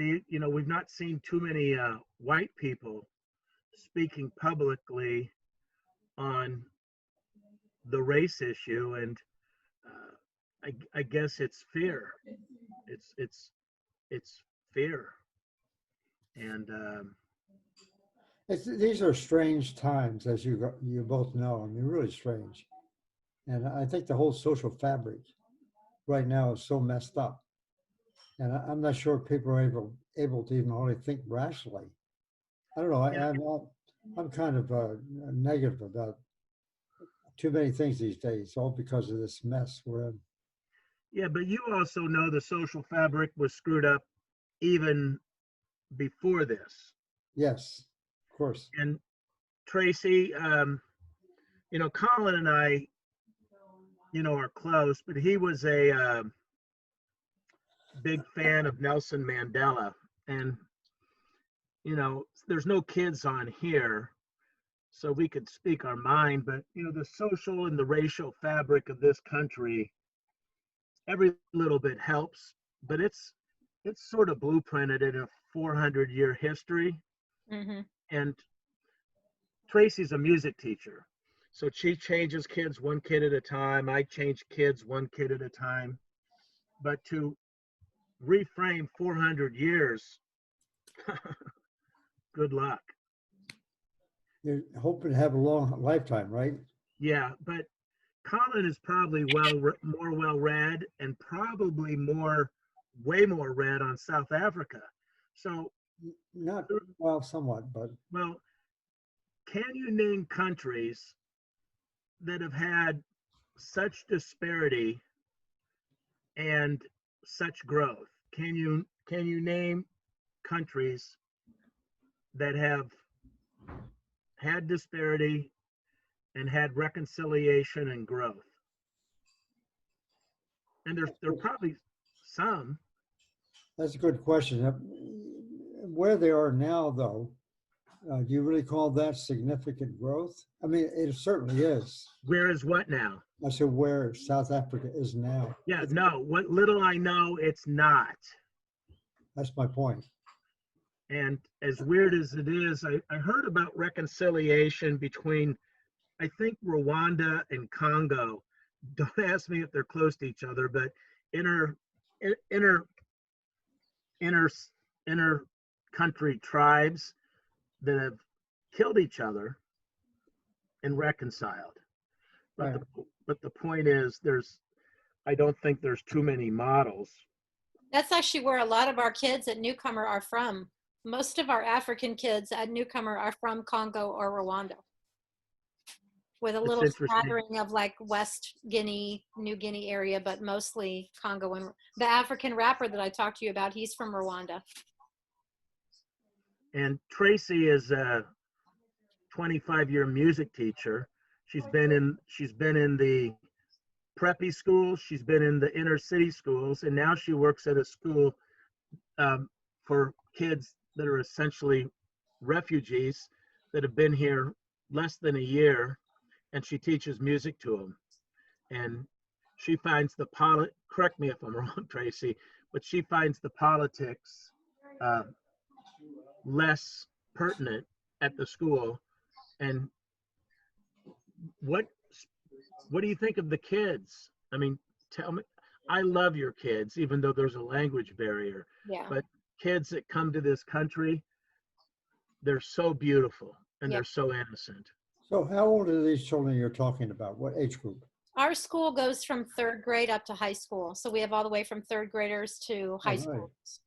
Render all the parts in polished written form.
we've not seen too many white people speaking publicly on the race issue, and I guess it's fear. It's fear, and These are strange times, as you both know. I mean, really strange. And I think the whole social fabric right now is so messed up. And I'm not sure people are able to even only think rationally. I don't know. yeah, I'm kind of negative about too many things these days, all because of this mess we're in. yeah. But you also know the social fabric was screwed up even before this. Yes, of course. And Tracy, Colin and I, are close, but he was a big fan of Nelson Mandela. And, there's no kids on here, so we could speak our mind, but, the social and the racial fabric of this country, every little bit helps, but it's sort of blueprinted in a 400-year history. Hmm. And Tracy's a music teacher. So she changes kids one kid at a time. I change kids one kid at a time. But to reframe 400 years, good luck. You're hoping to have a long lifetime, right? Yeah, but Colin is probably more well read, and probably way more read on South Africa. So, Not well, somewhat, but well, can you name countries that have had such disparity and such growth? Can you name countries that have had disparity and had reconciliation and growth? And there are probably some. that's a good question. Where they are now, though, do you really call that significant growth? I mean, it certainly is. Where is what now? I said where South Africa is now. Yeah, no, what little I know, it's not. That's my point. And as weird as it is, I heard about reconciliation between, I think, Rwanda and Congo. Don't ask me if they're close to each other, but inner inner inner inner country tribes that have killed each other and reconciled. But Right. the point is, I don't think there's too many models. That's actually where a lot of our kids at Newcomer are from. Most of our African kids at Newcomer are from Congo or Rwanda, with a It's little interesting. smattering of like West Guinea, New Guinea area, but mostly Congo. And the African rapper that I talked to you about, he's from Rwanda. And Tracy is a 25-year music teacher. She's been in the preppy schools, she's been in the inner city schools, and now she works at a school for kids that are essentially refugees that have been here less than a year, and she teaches music to them. And she finds correct me if I'm wrong, Tracy, but she finds the politics uh, less pertinent at the school. And what what do you think of the kids? I mean, tell me. I love your kids, even though there's a language barrier. Yeah. But kids that come to this country, they're so beautiful and Yeah. they're so innocent. So how old are these children you're talking about? What age group? Our school goes from third grade up to high school. So we have all the way from third graders to high All right. schools.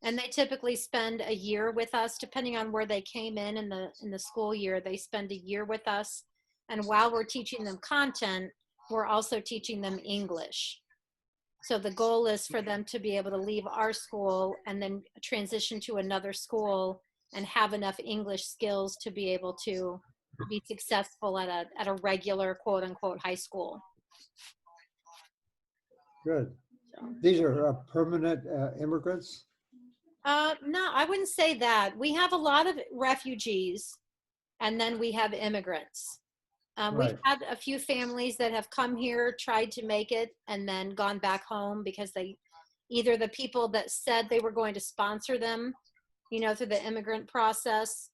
And they typically spend a year with us, depending on where they came in the school year. They spend a year with us. And while we're teaching them content, we're also teaching them English. So the goal is for them to be able to leave our school and then transition to another school and have enough English skills to be able to be successful at a regular quote unquote high school. Good. So, These are permanent immigrants? no, I wouldn't say that. We have a lot of refugees, and then we have immigrants. We've Right. had a few families that have come here, tried to make it, and then gone back home because they either the people that said they were going to sponsor them, you know, through the immigrant process.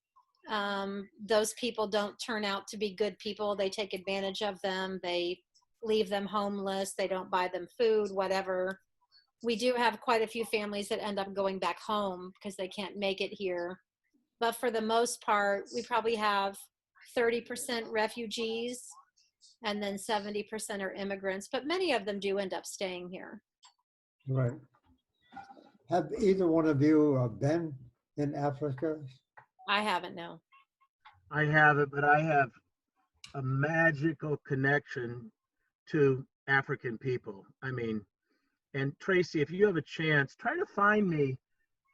Those people don't turn out to be good people. They take advantage of them. They leave them homeless. They don't buy them food, whatever. We do have quite a few families that end up going back home because they can't make it here. But for the most part, we probably have 30% refugees and then 70% are immigrants, but many of them do end up staying here. Right. Have either one of you been in Africa? I haven't, no. I haven't, but I have a magical connection to African people. I mean, and Tracy, if you have a chance, try to find me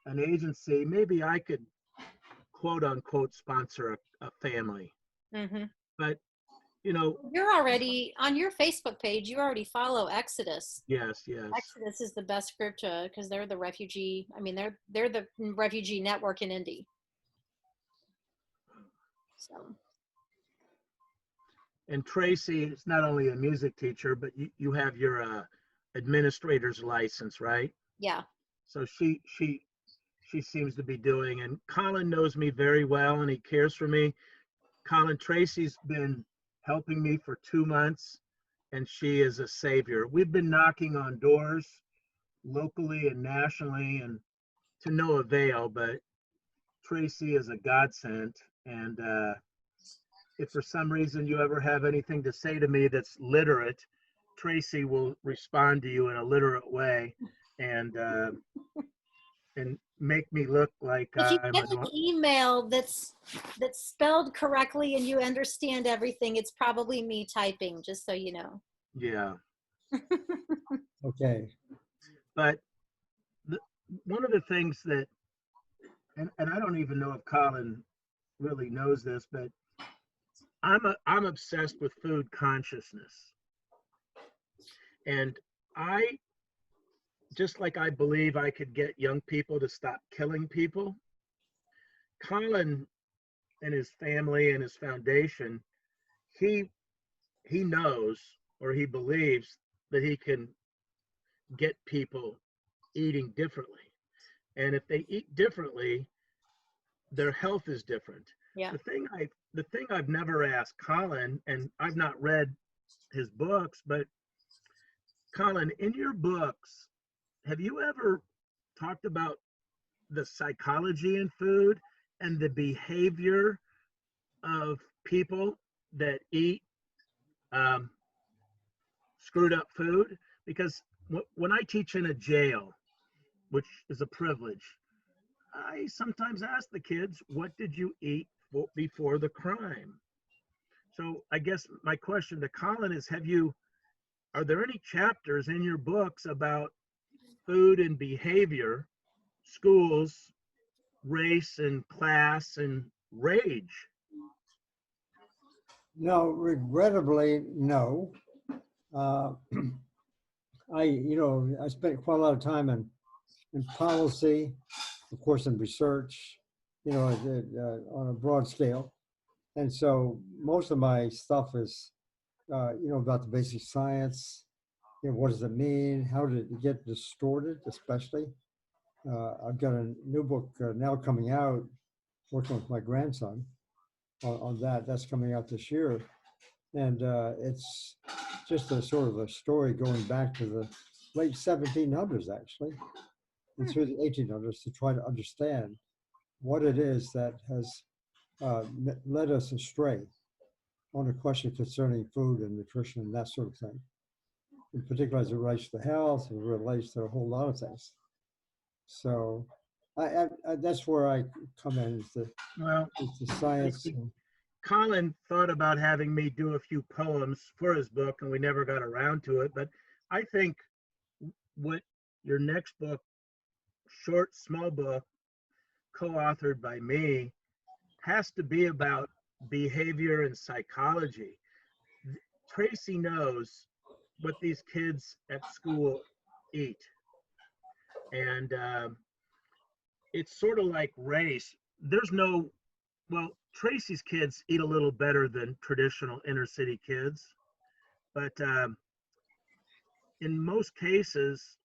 an agency. Maybe I could quote unquote sponsor a family. Mm-hmm. But, you know, You're already on your Facebook page. You already follow Exodus. yes, yes. Exodus is the best group to, because they're the refugee. I mean, they're the refugee network in Indy. So. And Tracy is not only a music teacher, but you have your administrator's license, right? Yeah. So she seems to be doing, and Colin knows me very well and he cares for me. Colin, Tracy's been helping me for 2 months and she is a savior. We've been knocking on doors locally and nationally and to no avail, but Tracy is a godsend. And if for some reason you ever have anything to say to me that's literate, Tracy will respond to you in a literate way and make me look like If you I'm get an email that's spelled correctly and you understand everything, it's probably me typing, just so you know. yeah. Okay. But one of the things that, and I don't even know if Colin really knows this, but I'm obsessed with food consciousness. And just like I believe I could get young people to stop killing people, Colin and his family and his foundation, he knows or he believes that he can get people eating differently. And if they eat differently, their health is different. Yeah. The thing I've never asked Colin, and I've not read his books, but Colin, in your books, have you ever talked about the psychology in food and the behavior of people that eat screwed up food? Because when I teach in a jail, which is a privilege, I sometimes ask the kids, what did you eat before the crime? So I guess my question to Colin is, are there any chapters in your books about food and behavior, schools, race and class and rage? No, regrettably, no. I spent quite a lot of time in policy, of course, in research, on a broad scale. And so most of my stuff is, about the basic science. What does it mean? How did it get distorted, especially? I've got a new book now coming out, working with my grandson on that. That's coming out this year. And it's just a sort of a story going back to the late 1700s, actually, and through the 1800s to try to understand what it is that has led us astray on a question concerning food and nutrition and that sort of thing. In particular, as it relates to health, it relates to a whole lot of things. So I that's where I come in, is the science. Colin thought about having me do a few poems for his book, and we never got around to it. But I think what your next book, short, small book, co-authored by me, has to be about behavior and psychology. Tracy knows what these kids at school eat. And it's sort of like race. Tracy's kids eat a little better than traditional inner city kids, but in most cases,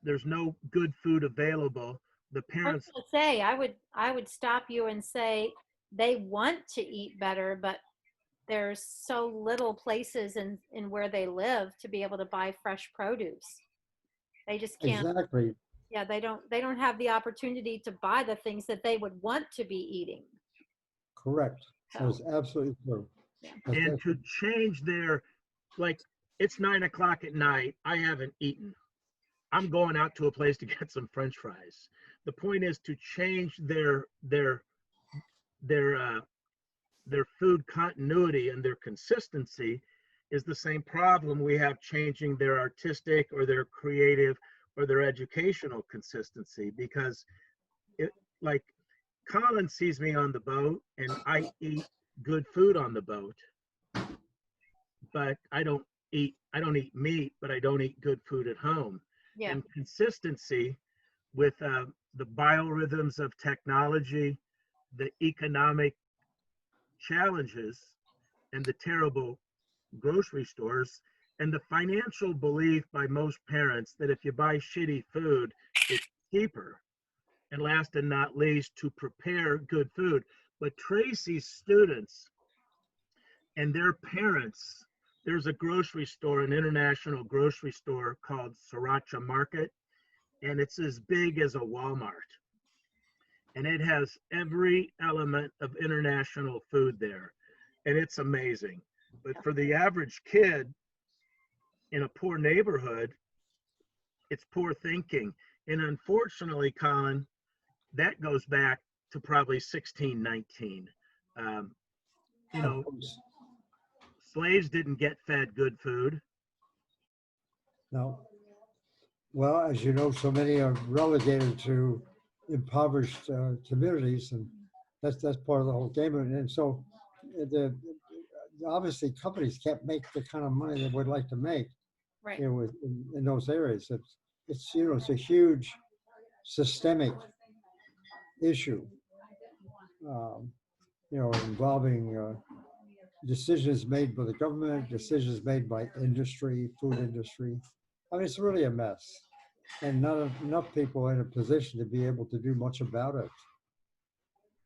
there's no good food available. The I was parents, gonna say, I would stop you and say they want to eat better, but there's so little places in where they live to be able to buy fresh produce. They just can't. Exactly. Yeah, they don't have the opportunity to buy the things that they would want to be eating. Correct. So, That's absolutely true. yeah. and to change their, like, it's 9 o'clock at night. I haven't eaten. I'm going out to a place to get some French fries. The point is to change their their food continuity and their consistency is the same problem we have changing their artistic or their creative or their educational consistency, because it, like, Colin sees me on the boat and I eat good food on the boat, but I don't eat meat, but I don't eat good food at home. Yeah. And consistency with the biorhythms of technology, the economic challenges, and the terrible grocery stores, and the financial belief by most parents that if you buy shitty food, it's cheaper. And last and not least, to prepare good food. But Tracy's students and their parents, there's a grocery store, an international grocery store called Sriracha Market, and it's as big as a Walmart. And it has every element of international food there. And it's amazing. But for the average kid in a poor neighborhood, it's poor thinking. And unfortunately, Colin, that goes back to probably 1619. Um, you Of know, course. slaves didn't get fed good food. No. Well, as you know, so many are relegated to impoverished communities, and that's part of the whole game. And so, the obviously companies can't make the kind of money they would like to make, Right. you know, in those areas. It's you know it's a huge systemic issue, um, you know, involving decisions made by the government, decisions made by industry, food industry. I mean, it's really a mess, and not enough people are in a position to be able to do much about it.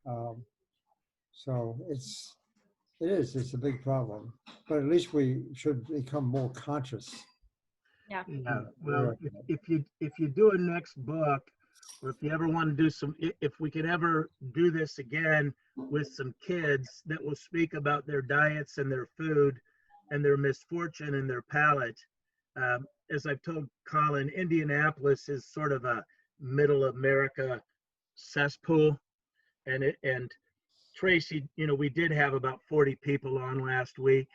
Um, so it's a big problem, but at least we should become more conscious. Yeah. Yeah. Yeah. Well, if you do a next book, or if you ever want to do some, if we could ever do this again with some kids that will speak about their diets and their food and their misfortune and their palate. As I've told Colin, Indianapolis is sort of a middle America cesspool, and Tracy, you know, we did have about 40 people on last week,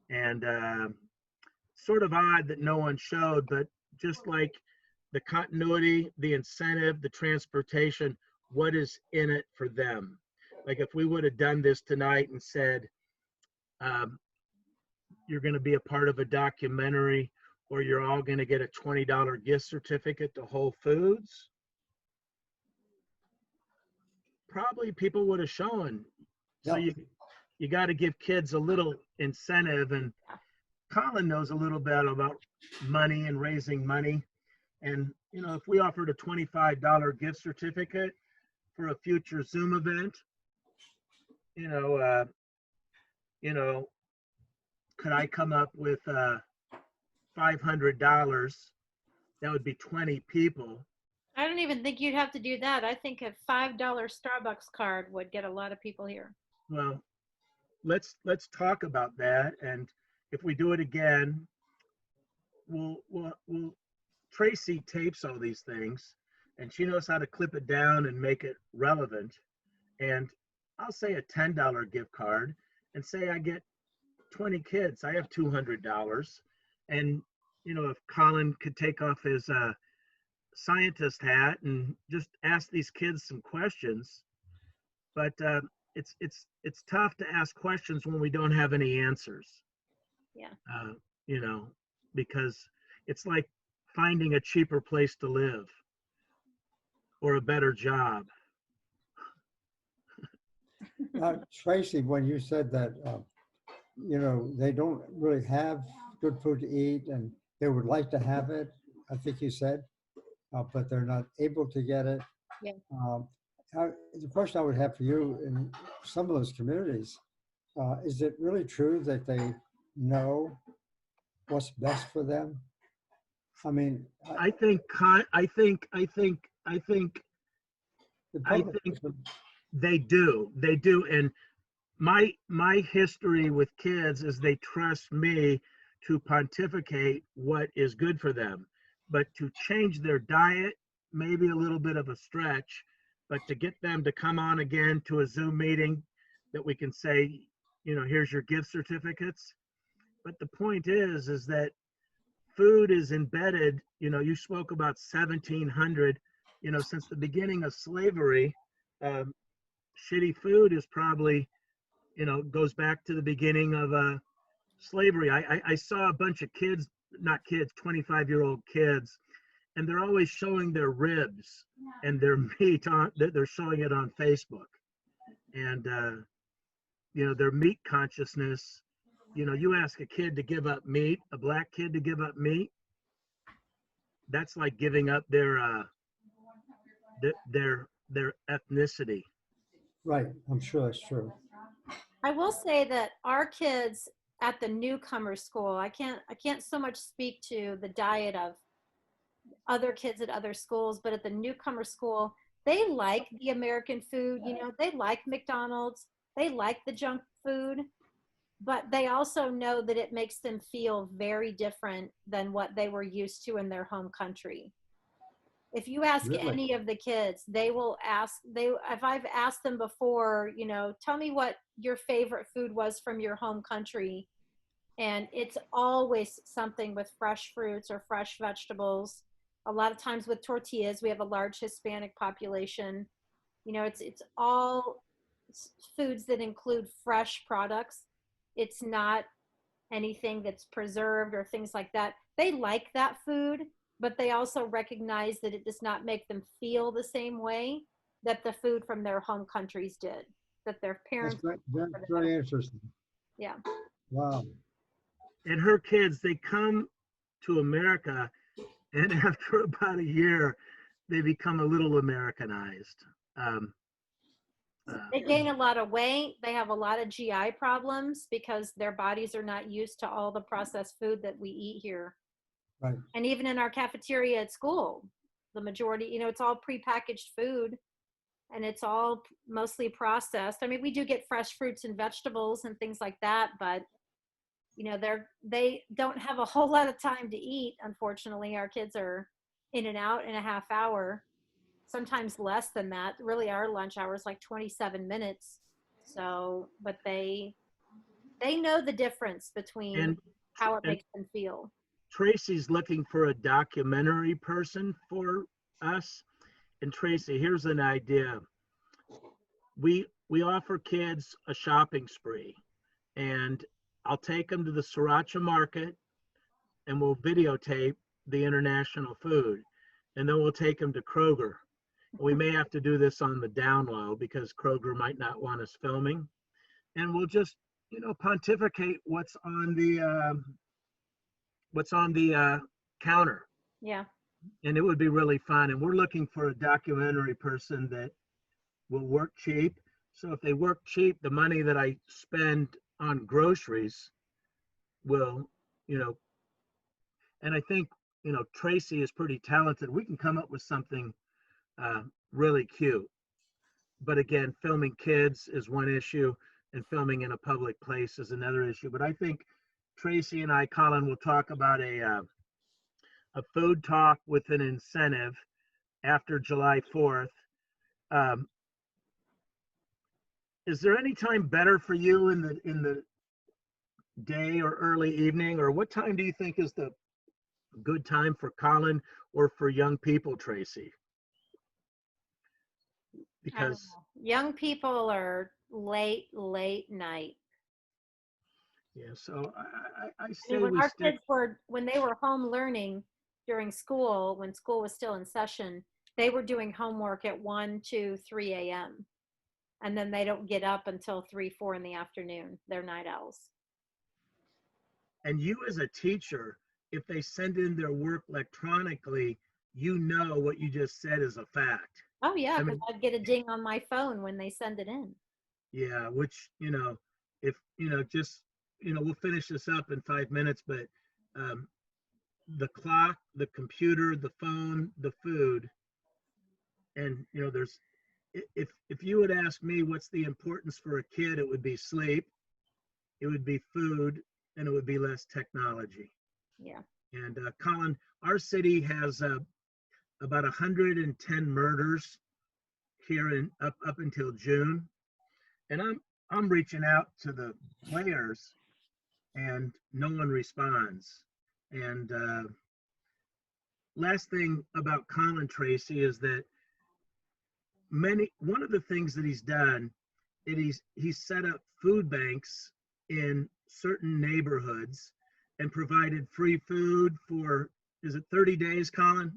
and sort of odd that no one showed, but just like the continuity, the incentive, the transportation, what is in it for them? Like if we would have done this tonight and said, um, you're going to be a part of a documentary, or you're all going to get a $20 gift certificate to Whole Foods, probably people would have shown. So Yep. you got to give kids a little incentive. And Colin knows a little bit about money and raising money. And, you know, if we offered a $25 gift certificate for a future Zoom event, you know, uh, you know, could I come up with $500? That would be 20 people. I don't even think you'd have to do that. I think a $5 Starbucks card would get a lot of people here. Well, let's talk about that. And if we do it again, we'll Tracy tapes all these things, and she knows how to clip it down and make it relevant. And I'll say a $10 gift card, and say I get 20 kids, I have $200. And you know, if Colin could take off his scientist hat and just ask these kids some questions, but it's tough to ask questions when we don't have any answers. Yeah. You know, because it's like finding a cheaper place to live or a better job. Tracy, when you said that, you know, they don't really have good food to eat and they would like to have it, I think you said, but they're not able to get it. Yeah. Um, the question I would have for you in some of those communities, is it really true that they know what's best for them? I mean, I think, I think, I think, I think, the I public, think they do. And my history with kids is they trust me to pontificate what is good for them, but to change their diet, maybe a little bit of a stretch, but to get them to come on again to a Zoom meeting that we can say, here's your gift certificates. But the point is that food is embedded. You spoke about 1700, since the beginning of slavery. um, Shitty food is probably, goes back to the beginning of slavery. I saw a bunch of kids, not kids, 25-year-old kids, and they're always showing their ribs and their meat on, they're showing it on Facebook. And, their meat consciousness, you ask a kid to give up meat, a black kid to give up meat, that's like giving up their ethnicity. right? I'm sure that's true. I will say that our kids at the newcomer school, I can't so much speak to the diet of other kids at other schools, but at the newcomer school, they like the American food, they like McDonald's, they like the junk food, but they also know that it makes them feel very different than what they were used to in their home country. If you ask Really? any of the kids, they will ask, if I've asked them before, tell me what your favorite food was from your home country, and it's always something with fresh fruits or fresh vegetables. A lot of times with tortillas, we have a large Hispanic population. It's all foods that include fresh products. It's not anything that's preserved or things like that. They like that food, but they also recognize that it does not make them feel the same way that the food from their home countries did, that their That's parents. that's very interesting. Yeah. Wow. And her kids, they come to America, and after about a year, they become a little Americanized. Um, They gain a lot of weight. They have a lot of GI problems because their bodies are not used to all the processed food that we eat here. Right. And even in our cafeteria at school, the majority, it's all prepackaged food and it's all mostly processed. I mean, we do get fresh fruits and vegetables and things like that, but they don't have a whole lot of time to eat. Unfortunately, our kids are in and out in a half hour, sometimes less than that. Really, our lunch hour is like 27 minutes. So, but they know the difference between and how it and makes them feel. Tracy's looking for a documentary person for us. And Tracy, here's an idea. We offer kids a shopping spree, and I'll take them to the Sriracha Market, and we'll videotape the international food, and then we'll take them to Kroger. We may have to do this on the down low because Kroger might not want us filming, and we'll just pontificate what's on the counter, Yeah. and it would be really fun. And we're looking for a documentary person that will work cheap. So if they work cheap, the money that I spend on groceries will, you know, and I think, Tracy is pretty talented. We can come up with something really cute. But again, filming kids is one issue, and filming in a public place is another issue. But I think Tracy and I, Colin, will talk about a food talk with an incentive after July 4th. Um, is there any time better for you in the day or early evening, or what time do you think is the good time for Colin or for young people, Tracy? I don't Because know. Young people are late night. yeah, so I I mean, say we stick. when they were home learning during school, when school was still in session, they were doing homework at 1, 2, 3 a.m. And then they don't get up until 3, 4 in the afternoon. They're night owls. And you as a teacher, if they send in their work electronically, you know what you just said is a fact. Oh yeah, I because mean, I'd get a ding on my phone when they send it in. yeah, which, if, just, we'll finish this up in 5 minutes, but um, the clock, the computer, the phone, the food, and, if you would ask me what's the importance for a kid, it would be sleep, it would be food, and it would be less technology. Yeah. And Colin, our city has about 110 murders here in up until June, and I'm reaching out to the players, and no one responds. And last thing about Colin Tracy is that one of the things that he's done is he's set up food banks in certain neighborhoods and provided free food for, is it 30 days, Colin?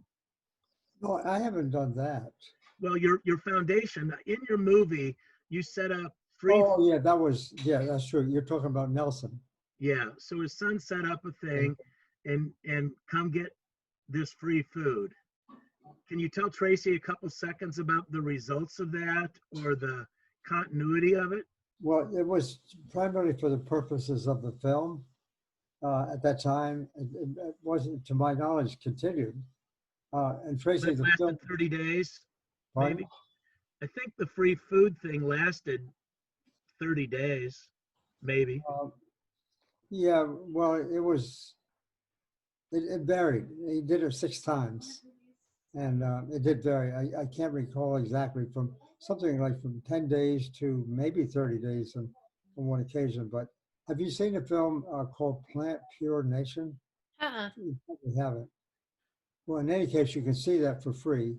No, I haven't done that. Well, your foundation, in your movie, you set up free. Oh, yeah, that's true. You're talking about Nelson. Yeah, so his son set up a thing, and come get this free food. Can you tell Tracy a couple seconds about the results of that or the continuity of it? Well, it was primarily for the purposes of the film. At that time, it wasn't, to my knowledge, continued. And But Tracy, it the lasted film, 30 days, pardon? maybe. I think the free food thing lasted 30 days, maybe. Uh, yeah, well, it varied. He did it 6 times, and it did vary. I can't recall exactly, from something like from 10 days to maybe 30 days on one occasion. But have you seen a film called Plant Pure Nation? Uh-uh. You probably haven't. Well, in any case, you can see that for free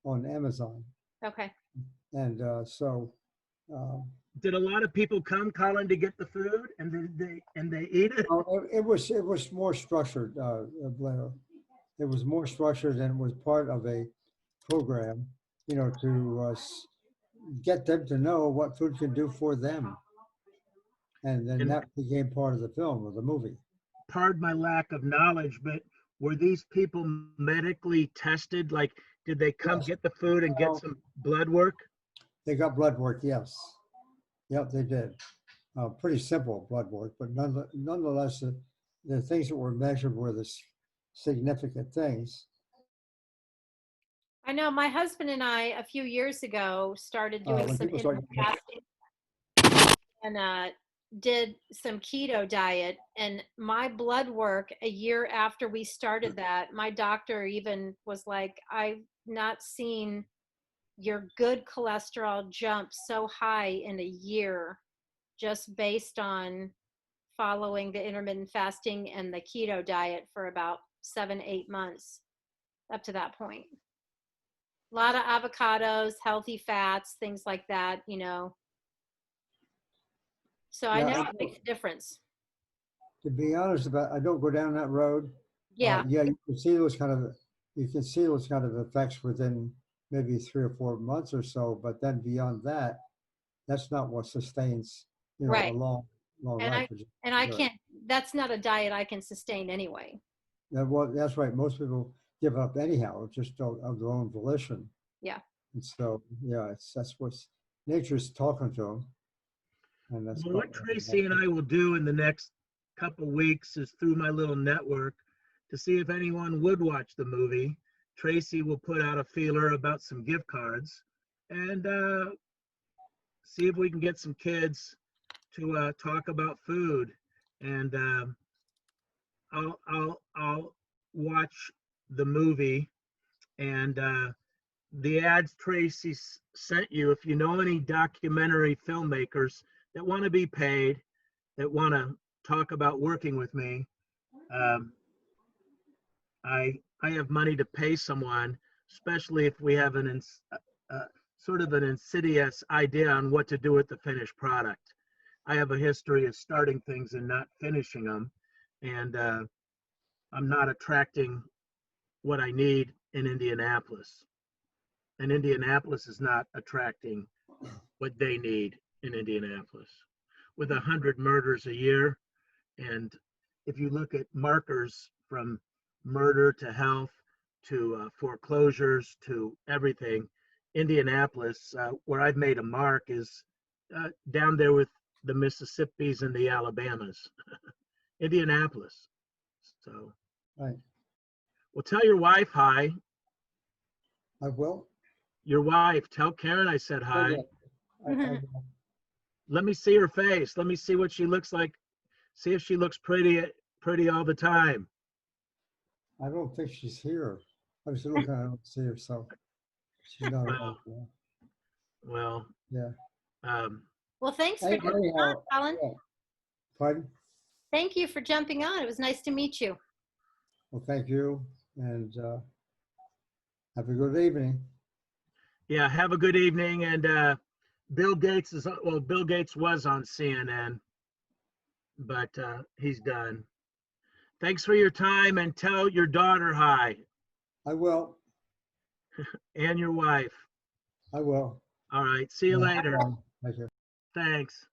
on Amazon. Okay. And uh, Did a lot of people come, Colin, to get the food, and they eat it? it was more structured, Blair. It was more structured, and it was part of a program, to get them to know what food can do for them. And then And that became part of the film or the movie. pardon my lack of knowledge, but were these people medically tested? Like, did they come Yes. get the food and get Well, some blood work? they got blood work, yes. Yep, they did. Pretty simple blood work, but nonetheless, the things that were measured were the significant things. I know my husband and I a few years ago started doing When some people start, intermittent fasting and did some keto diet. And my blood work a year after we started that, my doctor even was like, I've not seen your good cholesterol jump so high in a year just based on following the intermittent fasting and the keto diet for about 7-8 months up to that point. A lot of avocados, healthy fats, things like that, So I know yeah, it makes a difference. to be honest about, I don't go down that road. Yeah. Yeah, you can see those kind of effects within maybe 3 or 4 months or so, but then beyond that, that's not what sustains, a Right. long And life. I can't, that's not a diet I can sustain anyway. Yeah, well, that's right. Most people give up anyhow, just of their own volition. Yeah. And so, yeah, that's what's nature's talking to them. And that's Well, what Tracy and I will do in the next couple weeks is through my little network to see if anyone would watch the movie. Tracy will put out a feeler about some gift cards and see if we can get some kids to talk about food. And I'll watch the movie and the ads Tracy sent you. If you know any documentary filmmakers that want to be paid, that want to talk about working with me, um, I have money to pay someone, especially if we have sort of an insidious idea on what to do with the finished product. I have a history of starting things and not finishing them, and I'm not attracting what I need in Indianapolis. And Indianapolis is not attracting what they need in Indianapolis. With 100 murders a year, and if you look at markers from murder to health to foreclosures to everything. Indianapolis, where I've made a mark, is down there with the Mississippis and the Alabamas. Indianapolis. So, Right. well, tell your wife hi. I will. Your wife, tell Karen I said Oh, hi. yeah. I will. Let me see her face. Let me see what she looks like. See if she looks pretty all the time. I don't think she's here. I was looking, I don't see her, so she's not around. Well, Yeah. Well, thanks for Hey, jumping on, anyhow, Colin. yeah. Pardon? Thank you for jumping on. It was nice to meet you. Well, thank you, and have a good evening. yeah, have a good evening. And Bill Gates Bill Gates was on CNN, but he's done. Thanks for your time, and tell your daughter hi I will. and your wife. I will. All right. See you Yeah. later. Thank you. Thanks.